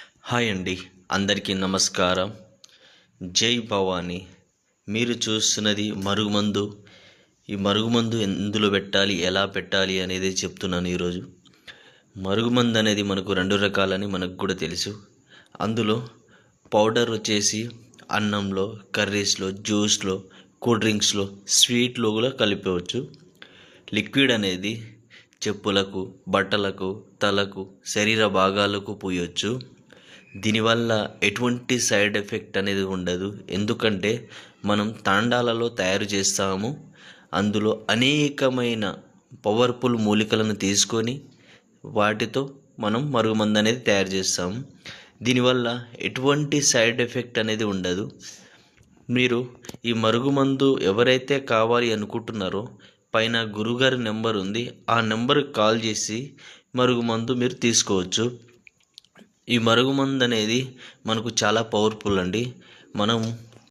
Hi అండి, అందరికీ నమస్కారం. జై భవానీ. మీరు చూస్తున్నది మరుగుమందు. ఈ మరుగుమందు ఎందులో పెట్టాలి, ఎలా పెట్టాలి అనేది చెప్తున్నాను ఈరోజు. మరుగుమందు అనేది మనకు రెండు రకాలని మనకు కూడా తెలుసు. అందులో పౌడర్ వచ్చేసి అన్నంలో, కర్రీస్లో, జ్యూస్లో, కూల్ డ్రింక్స్లో, స్వీట్లో కూడా కలిపవచ్చు. లిక్విడ్ అనేది చెప్పులకు, బట్టలకు, తలకు, శరీర భాగాలకు పూయొచ్చు. దీనివల్ల ఎటువంటి సైడ్ ఎఫెక్ట్ అనేది ఉండదు. ఎందుకంటే మనం తాండాలలో తయారు చేస్తాము. అందులో అనేకమైన పవర్ఫుల్ మూలికలను తీసుకొని వాటితో మనం మరుగుమందు అనేది తయారు చేస్తాము. దీనివల్ల ఎటువంటి సైడ్ ఎఫెక్ట్ అనేది ఉండదు. మీరు ఈ మరుగుమందు ఎవరైతే కావాలి అనుకుంటున్నారో పైన గురుగారి నెంబర్ ఉంది, ఆ నెంబర్కి కాల్ చేసి మరుగుమందు మీరు తీసుకోవచ్చు. ఈ మరుగుమందు అనేది మనకు చాలా పవర్ఫుల్ అండి. మనం